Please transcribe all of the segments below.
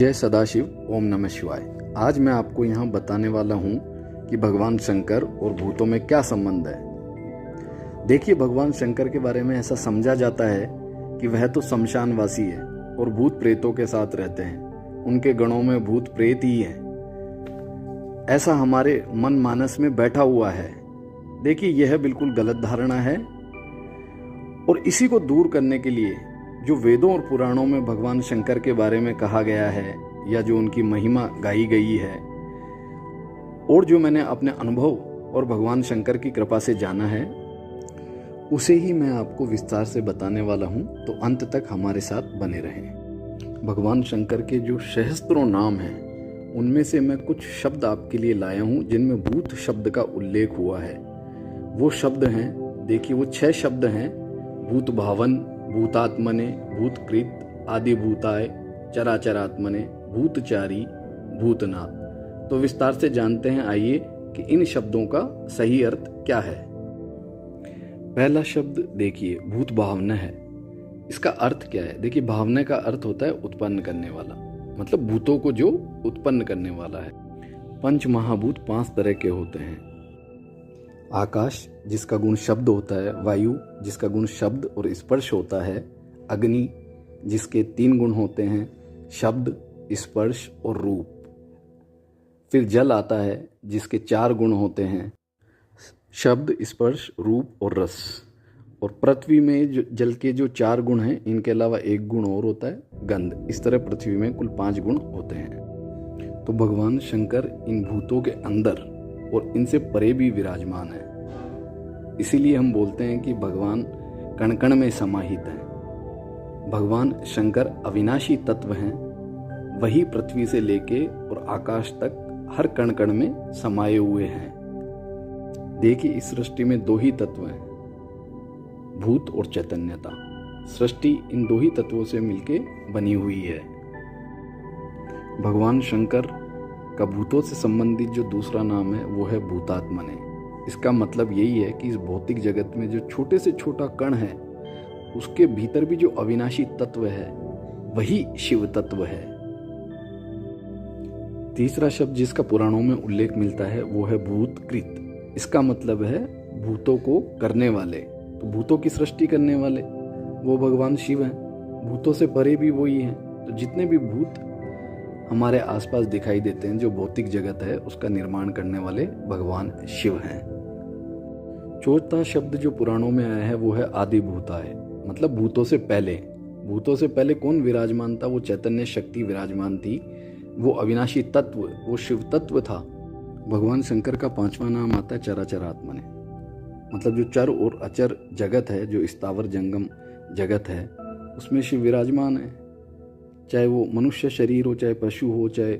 जय सदाशिव। ओम नमः शिवाय। आज मैं आपको यहाँ बताने वाला हूँ कि भगवान शंकर और भूतों में क्या संबंध है। देखिए, भगवान शंकर के बारे में ऐसा समझा जाता है कि वह तो शमशानवासी है और भूत प्रेतों के साथ रहते हैं। उनके गणों में भूत प्रेत ही है, ऐसा हमारे मन मानस में बैठा हुआ है। देखिए, यह बिल्कुल गलत धारणा है और इसी को दूर करने के लिए जो वेदों और पुराणों में भगवान शंकर के बारे में कहा गया है या जो उनकी महिमा गाई गई है और जो मैंने अपने अनुभव और भगवान शंकर की कृपा से जाना है, उसे ही मैं आपको विस्तार से बताने वाला हूं। तो अंत तक हमारे साथ बने रहें। भगवान शंकर के जो सहस्त्रों नाम हैं, उनमें से मैं कुछ शब्द आपके लिए लाया हूं जिनमें भूत शब्द का उल्लेख हुआ है। वो शब्द हैं, देखिए, वो 6 शब्द हैं। भूत भावन, भूतात्मने, भूतकृत, आदि भूताय, चराचरात्मने, भूतचारी, भूतनाथ। तो विस्तार से जानते हैं, आइए, कि इन शब्दों का सही अर्थ क्या है। पहला शब्द देखिए, भूत भावना है। इसका अर्थ क्या है? देखिए, भावना का अर्थ होता है उत्पन्न करने वाला, मतलब भूतों को जो उत्पन्न करने वाला है। पंच महाभूत 5 तरह के होते हैं। आकाश, जिसका गुण शब्द होता है। वायु, जिसका गुण शब्द और स्पर्श होता है। अग्नि, जिसके 3 गुण होते हैं, शब्द, स्पर्श और रूप। फिर जल आता है, जिसके 4 गुण होते हैं, शब्द, स्पर्श, रूप और रस। और पृथ्वी में जो जल के जो 4 गुण हैं, इनके अलावा 1 गुण और होता है, गंध। इस तरह पृथ्वी में कुल 5 गुण होते हैं। तो भगवान शंकर इन भूतों के अंदर और इनसे परे भी विराजमान है। इसीलिए हम बोलते हैं कि भगवान कण कण में समाहित हैं। भगवान शंकर अविनाशी तत्व हैं। वही पृथ्वी से लेके और आकाश तक हर कण कण में समाये हुए हैं। देखिए, इस सृष्टि में 2 ही तत्व हैं, भूत और चैतन्यता। सृष्टि इन 2 ही तत्वों से मिलके बनी हुई है। भगवान शंकर का भूतों से संबंधित जो दूसरा नाम है, वो है भूतात्मने। इसका मतलब यही है कि इस भौतिक जगत में जो छोटे से छोटा कण है, उसके भीतर भी जो अविनाशी तत्व है, वही शिव तत्व है। तीसरा शब्द जिसका पुराणों में उल्लेख मिलता है, वो है भूतकृत। इसका मतलब है भूतों को करने वाले। तो भूतों की सृष्टि करने वाले वो भगवान शिव हैं। भूतों से परे भी वही हैं। तो जितने भी भूत हमारे आसपास दिखाई देते हैं, जो भौतिक जगत है, उसका निर्माण करने वाले भगवान शिव हैं। चौथा शब्द जो पुराणों में आया है, वो है आदि भूताय, मतलब भूतों से पहले। भूतों से पहले कौन विराजमान था? वो चैतन्य शक्ति विराजमान थी। वो अविनाशी तत्व, वो शिव तत्व था। भगवान शंकर का 5वां नाम आता है चराचरात्मने, मतलब जो चर और अचर जगत है, जो स्थावर जंगम जगत है, उसमें शिव विराजमान है। चाहे वो मनुष्य शरीर हो, चाहे पशु हो, चाहे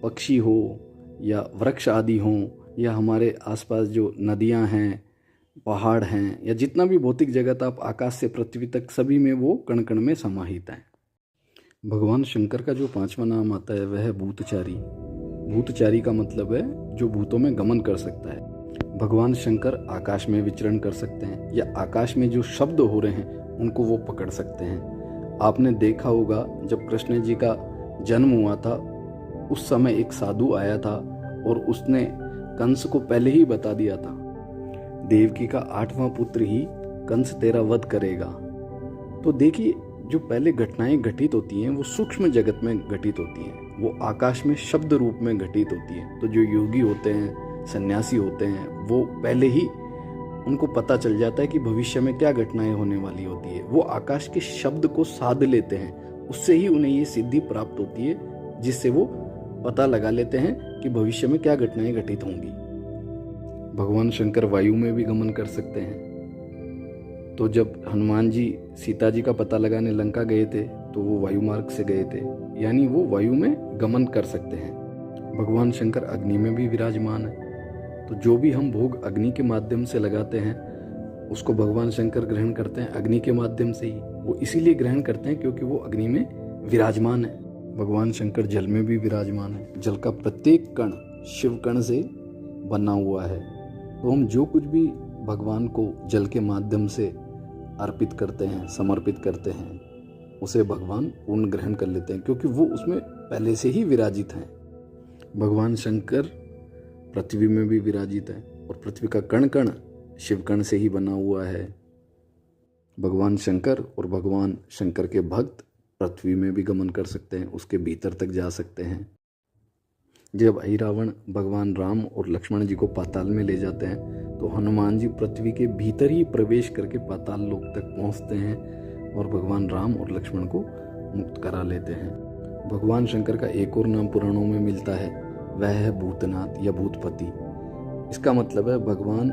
पक्षी हो, या वृक्ष आदि हो, या हमारे आसपास जो नदियां हैं, पहाड़ हैं, या जितना भी भौतिक जगत आप आकाश से पृथ्वी तक, सभी में वो कण कण में समाहित हैं। भगवान शंकर का जो 5वां नाम आता है, वह है भूतचारी। भूतचारी का मतलब है जो भूतों में गमन कर सकता है। भगवान शंकर आकाश में विचरण कर सकते हैं, या आकाश में जो शब्द हो रहे हैं उनको वो पकड़ सकते हैं। आपने देखा होगा, जब कृष्ण जी का जन्म हुआ था, उस समय एक साधु आया था और उसने कंस को पहले ही बता दिया था, देवकी का 8वां पुत्र ही कंस तेरा वध करेगा। तो देखिए, जो पहले घटनाएं घटित होती हैं, वो सूक्ष्म जगत में घटित होती हैं, वो आकाश में शब्द रूप में घटित होती हैं। तो जो योगी होते हैं, सन्यासी होते हैं, वो पहले ही उनको पता चल जाता है कि भविष्य में क्या घटनाएं होने वाली होती है। वो आकाश के शब्द को साध लेते हैं, उससे ही उन्हें ये सिद्धि प्राप्त होती है, जिससे वो पता लगा लेते हैं कि भविष्य में क्या घटनाएं घटित होंगी। भगवान शंकर वायु में भी गमन कर सकते हैं। तो जब हनुमान जी सीता जी का पता लगाने लंका गए थे, तो वो वायु मार्ग से गए थे, यानी वो वायु में गमन कर सकते हैं। भगवान शंकर अग्नि में भी विराजमान है। तो जो भी हम भोग अग्नि के माध्यम से लगाते हैं, उसको भगवान शंकर ग्रहण करते हैं अग्नि के माध्यम से ही। वो इसीलिए ग्रहण करते हैं क्योंकि वो अग्नि में विराजमान है। भगवान शंकर जल में भी विराजमान है। जल का प्रत्येक कण शिव कण से बना हुआ है। तो हम जो कुछ भी भगवान को जल के माध्यम से अर्पित करते हैं, समर्पित करते हैं, उसे भगवान पूर्ण ग्रहण कर लेते हैं, क्योंकि वो उसमें पहले से ही विराजित हैं। भगवान शंकर पृथ्वी में भी विराजित है और पृथ्वी का कण कण शिव कण से ही बना हुआ है। भगवान शंकर और भगवान शंकर के भक्त पृथ्वी में भी गमन कर सकते हैं, उसके भीतर तक जा सकते हैं। जब अहिरावण भगवान राम और लक्ष्मण जी को पाताल में ले जाते हैं तो हनुमान जी पृथ्वी के भीतर ही प्रवेश करके पाताल लोक तक पहुंचते हैं और भगवान राम और लक्ष्मण को मुक्त करा लेते हैं। भगवान शंकर का एक और नाम पुराणों में मिलता है, वह है भूतनाथ या भूतपति। इसका मतलब है भगवान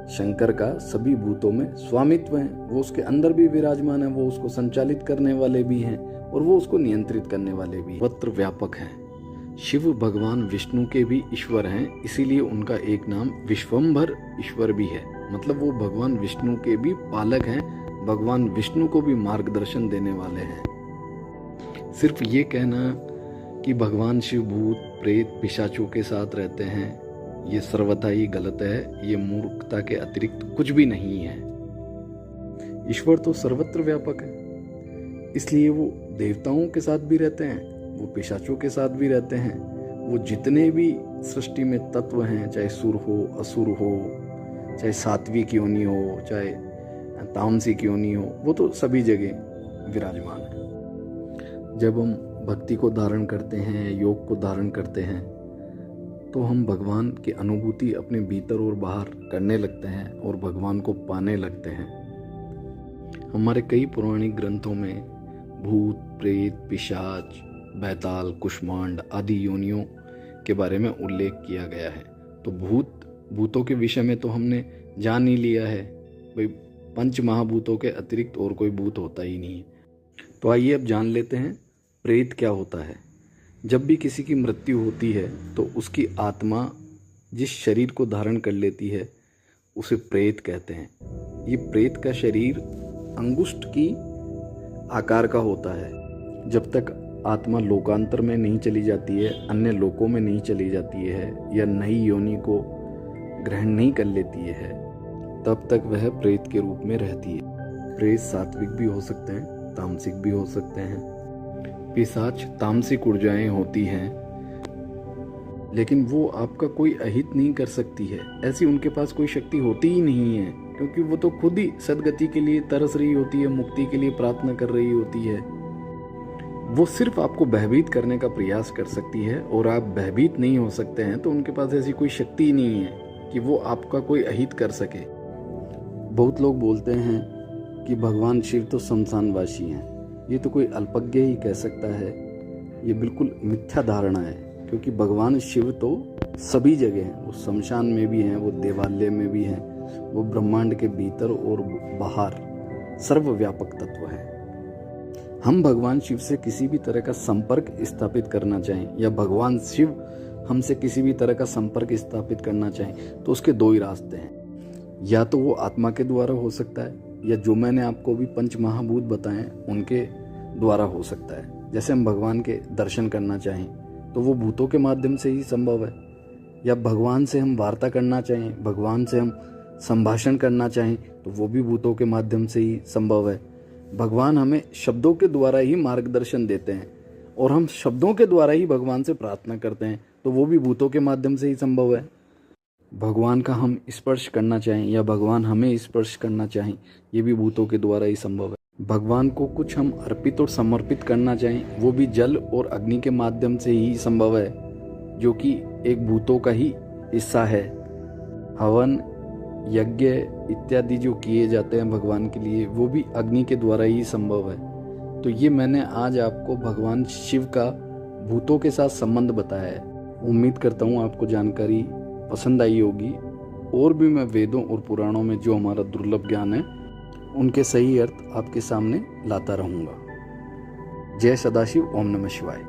शंकर का सभी भूतों में स्वामित्व है, वो उसके अंदर भी विराजमान है, वो उसको संचालित करने वाले भी हैं और वो उसको नियंत्रित करने वाले भी सर्वत्र व्यापक हैं। शिव भगवान विष्णु के भी ईश्वर हैं, इसीलिए उनका एक नाम विश्वम्भर ईश्वर भी है। मतलब वो भगवान विष्णु के भी पालक हैं, भगवान विष्णु को भी मार्गदर्शन देने वाले हैं। सिर्फ ये कहना कि भगवान शिव भूत प्रेत पिशाचों के साथ रहते हैं, ये सर्वथा ही गलत है। ये मूर्खता के अतिरिक्त कुछ भी नहीं है। ईश्वर तो सर्वत्र व्यापक है, इसलिए वो देवताओं के साथ भी रहते हैं, वो पिशाचों के साथ भी रहते हैं। वो जितने भी सृष्टि में तत्व हैं, चाहे सुर हो असुर हो, चाहे सात्विक योनि हो चाहे तामसिक योनि हो, वो तो सभी जगह विराजमान है। जब हम भक्ति को धारण करते हैं, योग को धारण करते हैं, तो हम भगवान की अनुभूति अपने भीतर और बाहर करने लगते हैं और भगवान को पाने लगते हैं। हमारे कई पौराणिक ग्रंथों में भूत प्रेत पिशाच बैताल कुष्मांड आदि योनियों के बारे में उल्लेख किया गया है। तो भूतों के विषय में तो हमने जान ही लिया है, भाई पंच महाभूतों के अतिरिक्त और कोई भूत होता ही नहीं है। तो आइए अब जान लेते हैं प्रेत क्या होता है। जब भी किसी की मृत्यु होती है तो उसकी आत्मा जिस शरीर को धारण कर लेती है उसे प्रेत कहते हैं। ये प्रेत का शरीर अंगुष्ठ की आकार का होता है। जब तक आत्मा लोकांतर में नहीं चली जाती है, अन्य लोकों में नहीं चली जाती है या नई योनि को ग्रहण नहीं कर लेती है, तब तक वह प्रेत के रूप में रहती है। प्रेत सात्विक भी हो सकते हैं, तामसिक भी हो सकते हैं। पिशाच तामसिक ऊर्जाएं होती हैं, लेकिन वो आपका कोई अहित नहीं कर सकती है। ऐसी उनके पास कोई शक्ति होती ही नहीं है, क्योंकि वो तो खुद ही सदगति के लिए तरस रही होती है, मुक्ति के लिए प्रार्थना कर रही होती है। वो सिर्फ आपको भयभीत करने का प्रयास कर सकती है और आप भयभीत नहीं हो सकते हैं, तो उनके पास ऐसी कोई शक्ति ही नहीं है कि वो आपका कोई अहित कर सके। बहुत लोग बोलते हैं कि भगवान शिव तो शमशानवासी हैं। ये तो कोई अल्पज्ञ ही कह सकता है। ये बिल्कुल मिथ्या धारणा है, क्योंकि भगवान शिव तो सभी जगह हैं। वो शमशान में भी हैं, वो देवालय में भी हैं, वो ब्रह्मांड के भीतर और बाहर सर्वव्यापक तत्व है। हम भगवान शिव से किसी भी तरह का संपर्क स्थापित करना चाहें या भगवान शिव हमसे किसी भी तरह का संपर्क स्थापित करना चाहें तो उसके दो ही रास्ते हैं। या तो वो आत्मा के द्वारा हो सकता है, या जो मैंने आपको भी पंच महाभूत बताएं उनके द्वारा हो सकता है। जैसे हम भगवान के दर्शन करना चाहें तो वो भूतों के माध्यम से ही संभव है, या भगवान से हम वार्ता करना चाहें, भगवान से हम संभाषण करना चाहें तो वो भी भूतों के माध्यम से ही संभव है। भगवान हमें शब्दों के द्वारा ही मार्गदर्शन देते हैं और हम शब्दों के द्वारा ही भगवान से प्रार्थना करते हैं, तो वो भी भूतों के माध्यम से ही संभव है। भगवान का हम स्पर्श करना चाहें या भगवान हमें स्पर्श करना चाहें, ये भी भूतों के द्वारा ही संभव है। भगवान को कुछ हम अर्पित और समर्पित करना चाहें, वो भी जल और अग्नि के माध्यम से ही संभव है, जो कि एक भूतों का ही हिस्सा है। हवन यज्ञ इत्यादि जो किए जाते हैं भगवान के लिए, वो भी अग्नि के द्वारा ही संभव है। तो ये मैंने आज आपको भगवान शिव का भूतों के साथ संबंध बताया है। उम्मीद करता हूँ आपको जानकारी पसंद आई होगी, और भी मैं वेदों और पुराणों में जो हमारा दुर्लभ ज्ञान है उनके सही अर्थ आपके सामने लाता रहूँगा। जय सदाशिव, ओम नमः शिवाय।